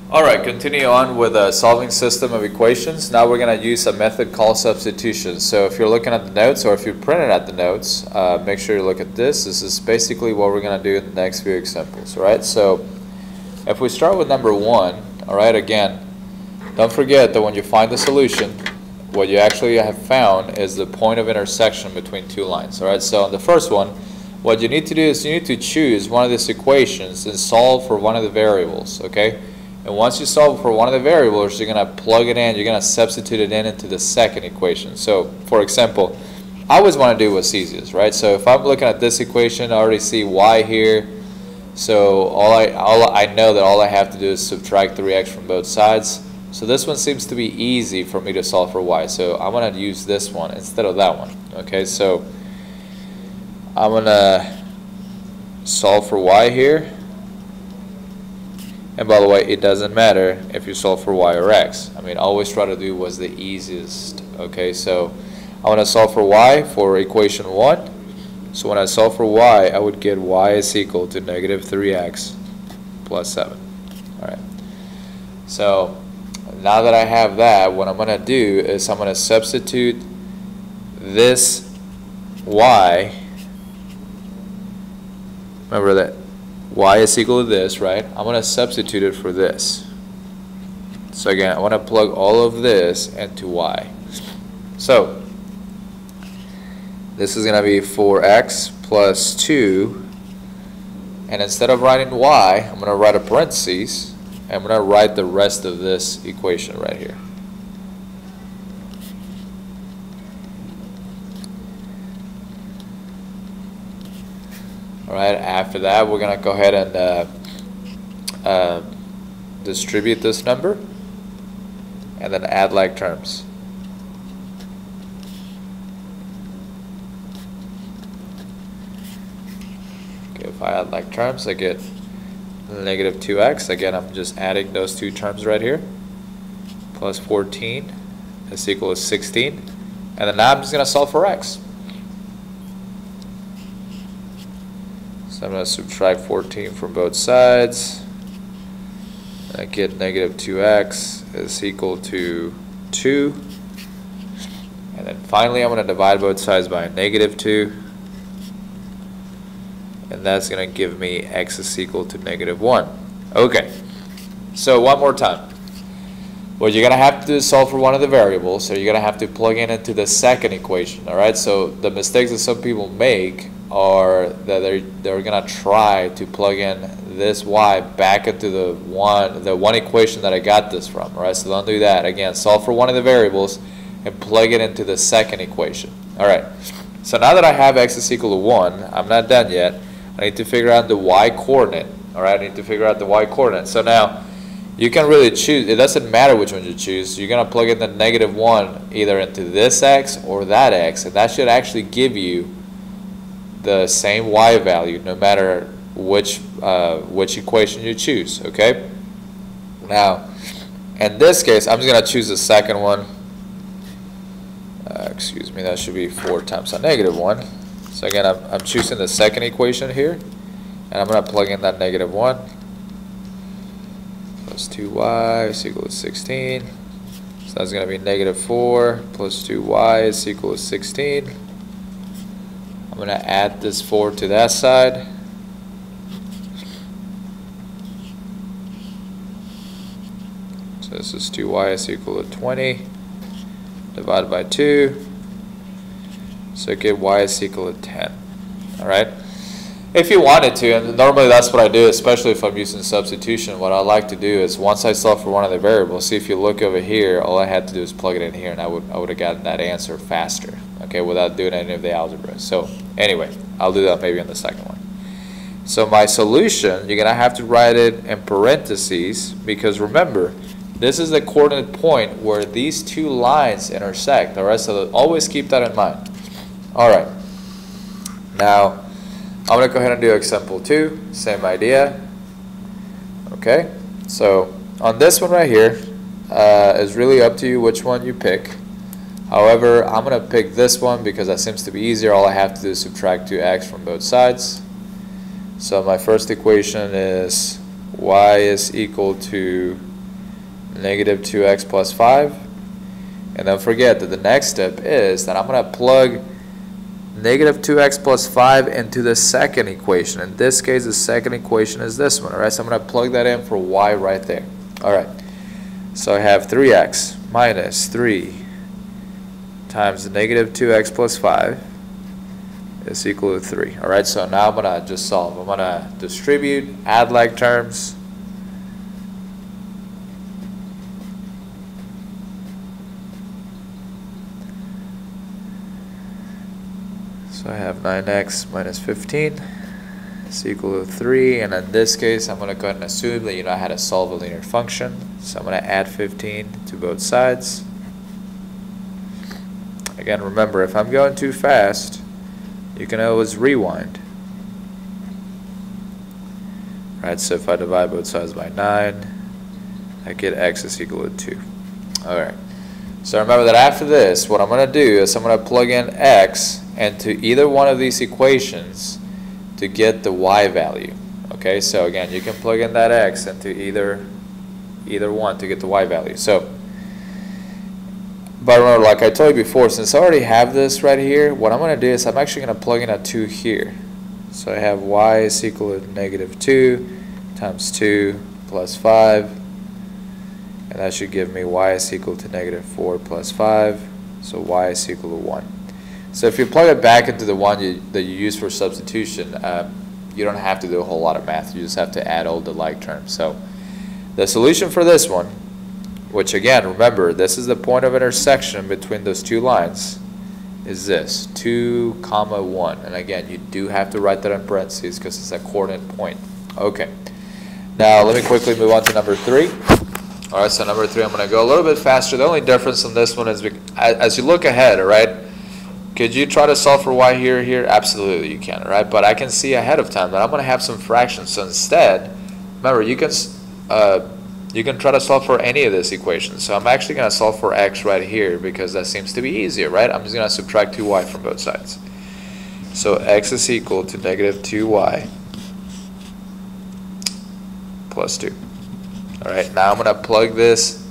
Alright, continue on with a solving system of equations. Now we're going to use a method called substitution. So if you're looking at the notes or if you printed at the notes, make sure you look at this. This is basically what we're going to do in the next few examples. Alright, so if we start with number 1, alright, again, don't forget that when you find the solution, what you actually have found is the point of intersection between two lines. Alright, so on the first one, what you need to do is you need to choose one of these equations and solve for one of the variables, okay? And once you solve for one of the variables, you're going to plug it in, you're going to substitute it in into the second equation. So, for example, I always want to do what's easiest, right? So if I'm looking at this equation, I already see y here. So I know that all I have to do is subtract 3x from both sides. So this one seems to be easy for me to solve for y. So I'm going to use this one instead of that one. Okay, so I'm going to solve for y here. And by the way, it doesn't matter if you solve for y or x. I mean, always try to do what's the easiest. Okay, so I want to solve for y for equation 1. So when I solve for y, I would get y is equal to negative 3x plus 7. Alright. So now that I have that, what I'm going to do is I'm going to substitute this y. Remember that y is equal to this, right? I'm going to substitute it for this. So again, I want to plug all of this into y. So this is going to be 4x plus 2. And instead of writing y, I'm going to write a parentheses. And I'm going to write the rest of this equation right here. Alright, after that we're going to go ahead and distribute this number and then add like terms. Okay, if I add like terms, I get negative 2x. Again, I'm just adding those two terms right here. Plus 14 is equal to 16. And then now I'm just going to solve for x. So I'm going to subtract 14 from both sides. I get negative 2x is equal to 2. And then finally I'm going to divide both sides by negative 2. And that's going to give me x is equal to negative 1. Okay, so one more time. What you're going to have to do is solve for one of the variables, so you're going to have to plug in into the second equation. Alright, so the mistakes that some people make are that they're going to try to plug in this y back into the one equation that I got this from. Alright, so don't do that. Again, solve for one of the variables and plug it into the second equation. Alright, so now that I have x is equal to 1, I'm not done yet. I need to figure out the y coordinate. Alright, I need to figure out the y coordinate. So now you can really choose, it doesn't matter which one you choose. You're going to plug in the negative 1 either into this x or that x, and that should actually give you the same y value no matter which equation you choose. Okay, now in this case I'm just going to choose the second one. Excuse me, that should be 4 times a negative 1. So again, I'm choosing the second equation here, and I'm going to plug in that negative 1 plus 2y is equal to 16. So that's going to be negative 4 plus 2y is equal to 16. I'm going to add this 4 to that side. So this is 2y is equal to 20 divided by 2. So I get y is equal to 10. Alright? If you wanted to, and normally that's what I do, especially if I'm using substitution, what I like to do is once I solve for one of the variables, see if you look over here, all I had to do is plug it in here and I would have gotten that answer faster, okay, without doing any of the algebra. So anyway, I'll do that maybe in the second one. So my solution, you're going to have to write it in parentheses because remember, this is the coordinate point where these two lines intersect. Alright, so always keep that in mind. Alright, now I'm going to go ahead and do example 2, same idea. Okay, so on this one right here, it's really up to you which one you pick. However, I'm going to pick this one because that seems to be easier. All I have to do is subtract 2x from both sides. So my first equation is y is equal to negative 2x plus 5. And don't forget that the next step is that I'm going to plug negative 2x plus 5 into the second equation. In this case, the second equation is this one. Alright, so I'm going to plug that in for y right there. Alright, so I have 3x minus 3 times negative 2x plus 5 is equal to 3. Alright, so now I'm going to just solve. I'm going to distribute, add like terms. So I have 9x minus 15 is equal to 3, and in this case I'm going to go ahead and assume that you know how to solve a linear function. So I'm going to add 15 to both sides. Again, remember, if I'm going too fast, you can always rewind. Right, so if I divide both sides by 9, I get x is equal to 2. Alright, so remember that after this, what I'm going to do is I'm going to plug in x into either one of these equations to get the y value. Okay, so again, you can plug in that x into either one to get the y value. So, but remember, like I told you before, since I already have this right here, what I'm going to do is I'm actually going to plug in a 2 here. So I have y is equal to negative 2 times 2 plus 5, and that should give me y is equal to negative 4 plus 5, so y is equal to 1. So if you plug it back into the one that you use for substitution, you don't have to do a whole lot of math. You just have to add all the like terms. So the solution for this one, which again, remember, this is the point of intersection between those two lines, is this, 2, 1. And again, you do have to write that in parentheses because it's a coordinate point. Okay. Now let me quickly move on to number 3. Alright, so number 3, I'm going to go a little bit faster. The only difference in this one is as you look ahead, alright, could you try to solve for y here? Absolutely you can, right? But I can see ahead of time that I'm going to have some fractions. So instead, remember, you can try to solve for any of these equations. So I'm actually going to solve for x right here because that seems to be easier, right? I'm just going to subtract 2y from both sides. So x is equal to negative 2y plus 2. All right, now I'm going to plug this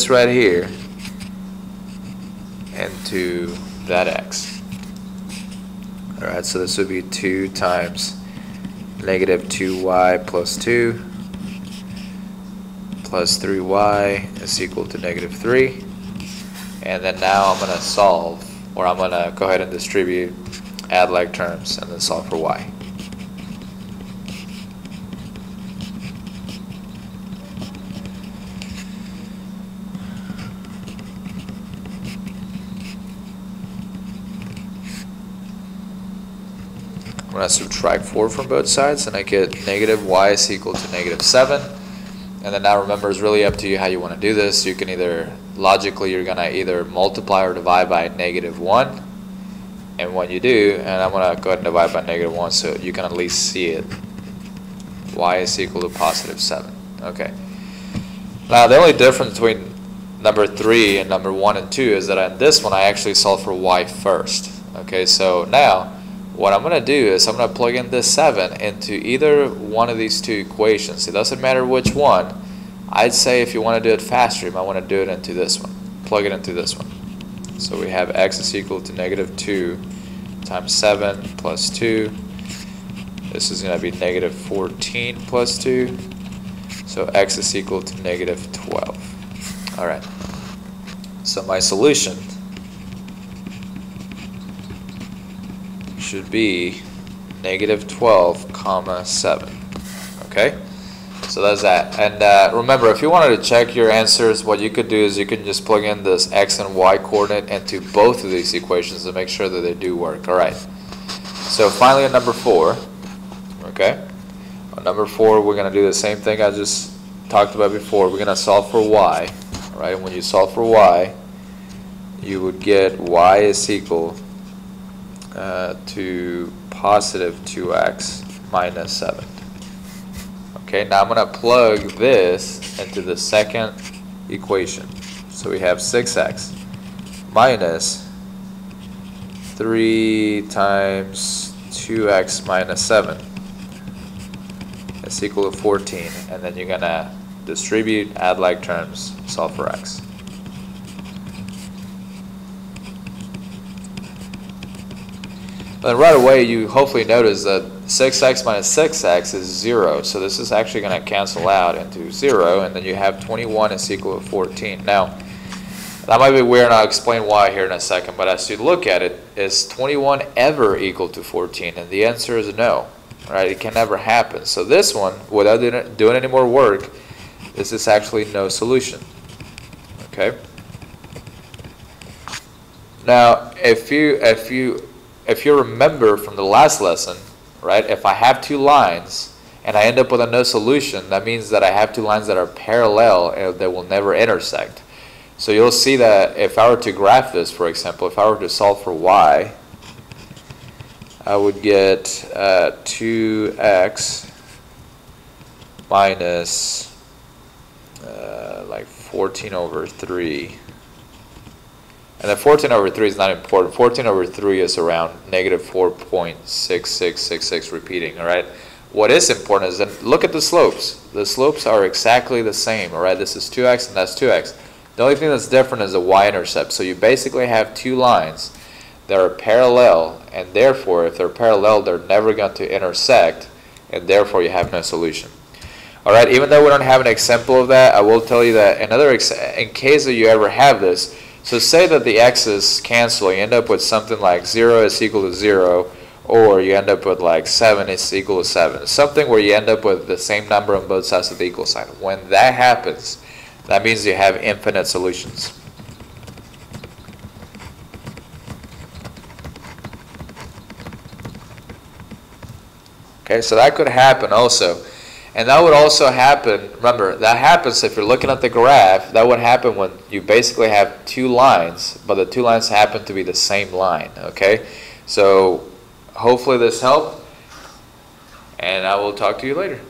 right here into that x. Alright, so this would be 2 times negative 2y plus 2 plus 3y is equal to negative 3. And then now I'm going to solve, or I'm going to go ahead and distribute, add like terms, and then solve for y. I'm going to subtract 4 from both sides, and I get negative y is equal to negative 7. And then now remember, it's really up to you how you want to do this. You can either, logically, you're going to either multiply or divide by negative 1. And when you do, and I'm going to go ahead and divide by negative 1 so you can at least see it, y is equal to positive 7. Okay. Now the only difference between number 3 and number 1 and 2 is that in this one I actually solve for y first. Okay, so now what I'm going to do is I'm going to plug in this 7 into either one of these two equations. It doesn't matter which one. I'd say if you want to do it faster, you might want to do it into this one. Plug it into this one. So we have x is equal to negative 2 times 7 plus 2. This is going to be negative 14 plus 2. So x is equal to negative 12. Alright. So my solution should be negative 12 comma 7. Okay, so that's that. And remember, if you wanted to check your answers, what you could do is you can just plug in this x and y coordinate into both of these equations to make sure that they do work. Alright, so finally on number 4, okay, on number 4 we're going to do the same thing I just talked about before. We're going to solve for y. Alright, when you solve for y, you would get y is equal to positive 2x minus 7. Okay, now I'm going to plug this into the second equation. So we have 6x minus 3 times 2x minus 7 is equal to 14. And then you're going to distribute, add like terms, solve for x. Then right away you hopefully notice that 6x minus 6x is 0, so this is actually going to cancel out into 0, and then you have 21 is equal to 14. Now, that might be weird, and I'll explain why here in a second, but as you look at it, is 21 ever equal to 14? And the answer is no, right? It can never happen. So this one, without doing any more work, this is actually no solution, okay? Now, if you remember from the last lesson, right, if I have two lines and I end up with a no solution, that means that I have two lines that are parallel and that will never intersect. So you'll see that if I were to graph this, for example, if I were to solve for y, I would get 2x minus like 14 over 3. And the 14 over 3 is not important. 14 over 3 is around negative 4.6666 repeating, all right? What is important is that look at the slopes. The slopes are exactly the same, all right? This is 2x and that's 2x. The only thing that's different is the y-intercept. So you basically have two lines that are parallel, and therefore, if they're parallel, they're never going to intersect, and therefore you have no solution. All right, even though we don't have an example of that, I will tell you that in case that you ever have this, so say that the x's cancel, you end up with something like 0 is equal to 0, or you end up with like 7 is equal to 7. Something where you end up with the same number on both sides of the equal sign. When that happens, that means you have infinite solutions. Okay, so that could happen also. And that would also happen, remember, that happens if you're looking at the graph, that would happen when you basically have two lines, but the two lines happen to be the same line, okay? So hopefully this helped, and I will talk to you later.